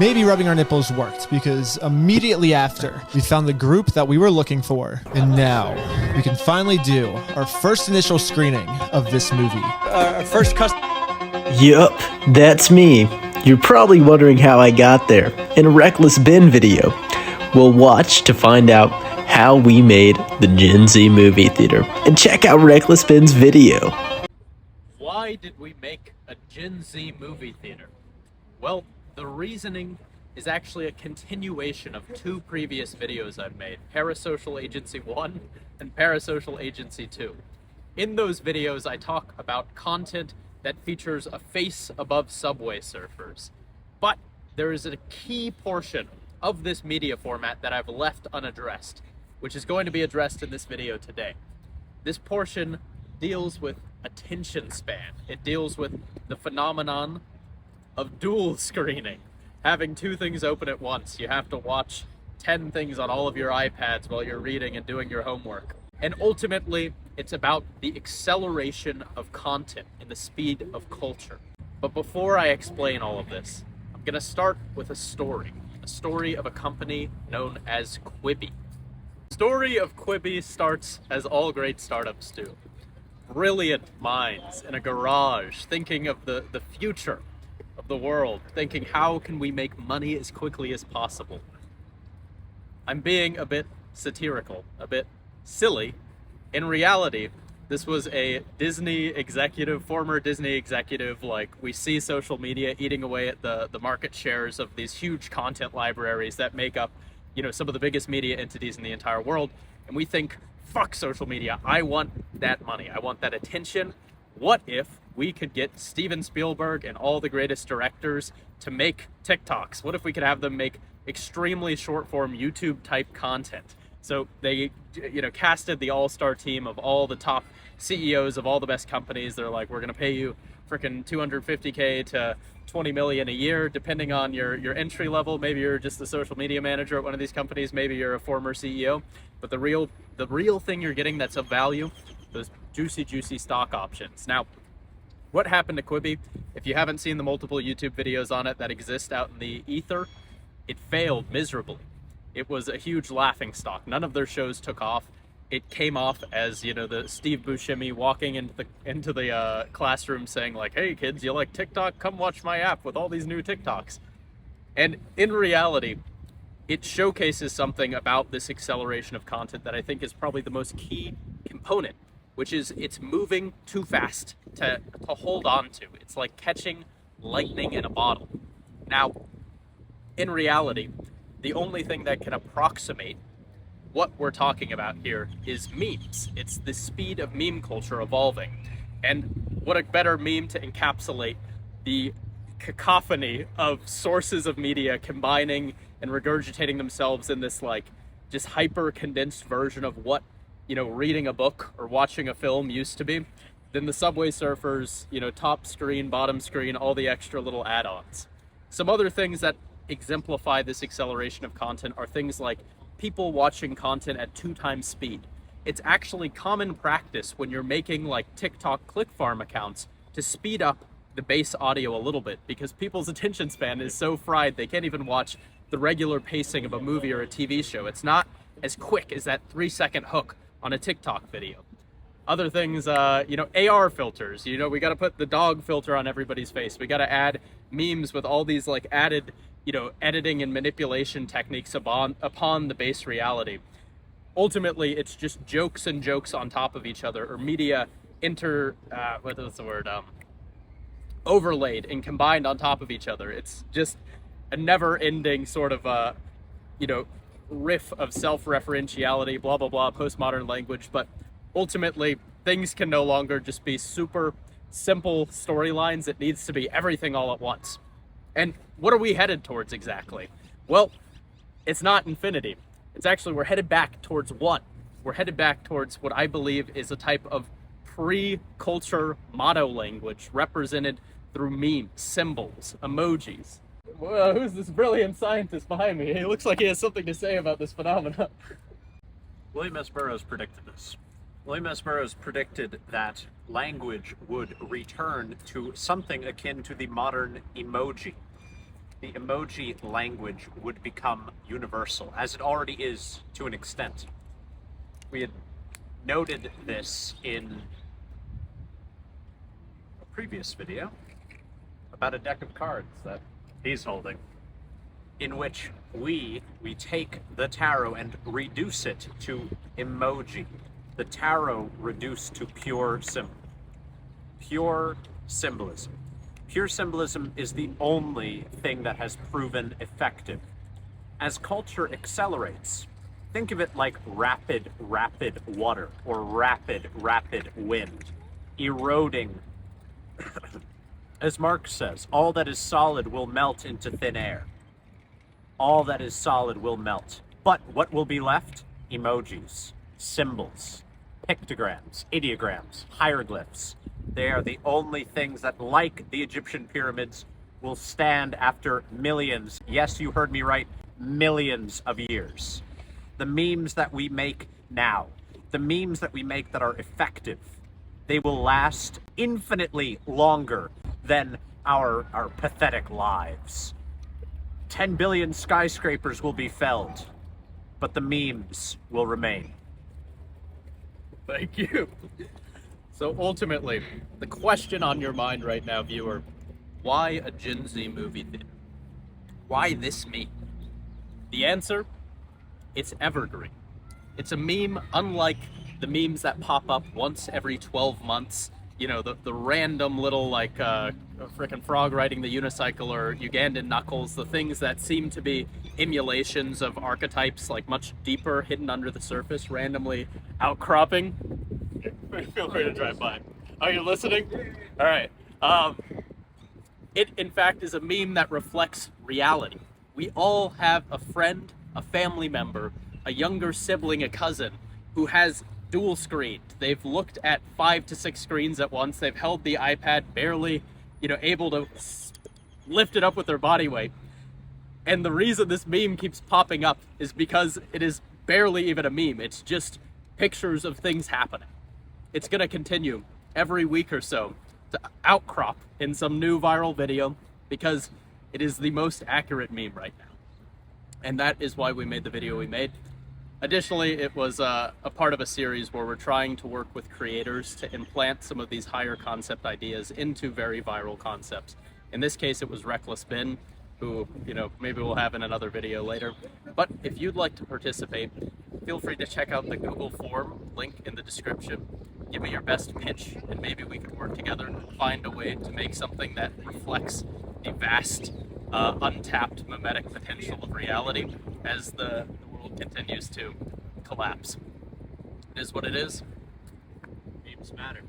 Maybe rubbing our nipples worked, because immediately after, we found the group that we were looking for, and now we can finally do our first initial screening of this movie. Yup, that's me. You're probably wondering how I got there in a Reckless Bin video. We'll watch to find out how we made the Gen Z movie theater, and check out Reckless Bin's video. Why did we make a Gen Z movie theater? Well, the reasoning is actually a continuation of two previous videos I've made, Parasocial Agency 1 and Parasocial Agency 2. In those videos, I talk about content that features a face above Subway Surfers. But there is a key portion of this media format that I've left unaddressed, which is going to be addressed in this video today. This portion deals with attention span. It deals with the phenomenon of dual screening, having two things open at once. You have to watch 10 things on all of your iPads while you're reading and doing your homework. And ultimately, it's about the acceleration of content and the speed of culture. But before I explain all of this, I'm gonna start with a story of a company known as Quibi. The story of Quibi starts as all great startups do. Brilliant minds in a garage thinking of the future of the world, thinking how can we make money as quickly as possible. I'm being a bit satirical, a bit silly. In reality, this was a Disney executive, former Disney executive, like we see social media eating away at the market shares of these huge content libraries that make up, some of the biggest media entities in the entire world. And we think, fuck social media, I want that money, I want that attention. What if we could get Steven Spielberg and all the greatest directors to make TikToks? What if we could have them make extremely short form YouTube type content? So they, casted the all-star team of all the top CEOs of all the best companies. They're like, we're going to pay you freaking $250K to $20 million a year, depending on your entry level. Maybe you're just a social media manager at one of these companies. Maybe you're a former CEO. But the real thing you're getting that's of value, those juicy stock options. Now, what happened to Quibi? If you haven't seen the multiple YouTube videos on it that exist out in the ether, it failed miserably. It was a huge laughing stock. None of their shows took off. It came off as, the Steve Buscemi walking into the classroom saying like, hey kids, you like TikTok? Come watch my app with all these new TikToks. And in reality, it showcases something about this acceleration of content that I think is probably the most key component, which is it's moving too fast to hold on to. It's like catching lightning in a bottle. Now, in reality, the only thing that can approximate what we're talking about here is memes. It's the speed of meme culture evolving. And what a better meme to encapsulate the cacophony of sources of media combining and regurgitating themselves in this just hyper condensed version of what reading a book or watching a film used to be, than the Subway Surfers, top screen, bottom screen, all the extra little add-ons. Some other things that exemplify this acceleration of content are things like people watching content at 2 times speed. It's actually common practice when you're making TikTok click farm accounts to speed up the base audio a little bit, because people's attention span is so fried they can't even watch the regular pacing of a movie or a TV show. It's not as quick as that 3-second hook on a TikTok video. Other things, AR filters. We got to put the dog filter on everybody's face. We got to add memes with all these added, editing and manipulation techniques upon the base reality. Ultimately, it's just jokes and jokes on top of each other, or media overlaid and combined on top of each other. It's just a never-ending sort of, riff of self-referentiality, blah, blah, blah, postmodern language. But ultimately, things can no longer just be super simple storylines. It needs to be everything all at once. And what are we headed towards exactly? Well, it's not infinity. It's actually, we're headed back towards one. We're headed back towards what I believe is a type of pre-culture motto language represented through memes, symbols, emojis. Whoa, who's this brilliant scientist behind me? He looks like he has something to say about this phenomenon. William S. Burroughs predicted this. William S. Burroughs predicted that language would return to something akin to the modern emoji. the emoji language would become universal, as it already is to an extent. We had noted this in a previous video about a deck of cards that he's holding, in which we take the tarot and reduce it to emoji. The tarot reduced to pure symbol. Pure symbolism. Pure symbolism is the only thing that has proven effective. As culture accelerates, think of it like rapid water or rapid wind eroding. As Marx says, all that is solid will melt into thin air. All that is solid will melt. But what will be left? Emojis, symbols, pictograms, ideograms, hieroglyphs. They are the only things that, like the Egyptian pyramids, will stand after millions, yes, you heard me right, millions of years. The memes that we make now, the memes that we make that are effective, they will last infinitely longer than our pathetic lives. 10 billion skyscrapers will be felled, but the memes will remain. Thank you. So ultimately, the question on your mind right now, viewer, why a Gen Z movie theater? Why this meme? The answer, it's evergreen. It's a meme unlike the memes that pop up once every 12 months. You know, the random little, like, a frickin' frog riding the unicycle or Ugandan knuckles, the things that seem to be emulations of archetypes, like, much deeper, hidden under the surface, randomly outcropping. Feel free to drive by. Are you listening? All right. It, in fact, is a meme that reflects reality. We all have a friend, a family member, a younger sibling, a cousin, who has dual screened. They've looked at 5 to 6 screens at once. They've held the iPad barely, able to lift it up with their body weight. And the reason this meme keeps popping up is because it is barely even a meme. It's just pictures of things happening. It's going to continue every week or so to outcrop in some new viral video because it is the most accurate meme right now. And that is why we made the video we made. Additionally, it was a part of a series where we're trying to work with creators to implant some of these higher concept ideas into very viral concepts. In this case, it was Reckless Ben, who, maybe we'll have in another video later. But if you'd like to participate, feel free to check out the Google form link in the description. Give me your best pitch, and maybe we could work together and find a way to make something that reflects the vast, untapped mimetic potential of reality as the world continues to collapse. It is what it is. Memes matter.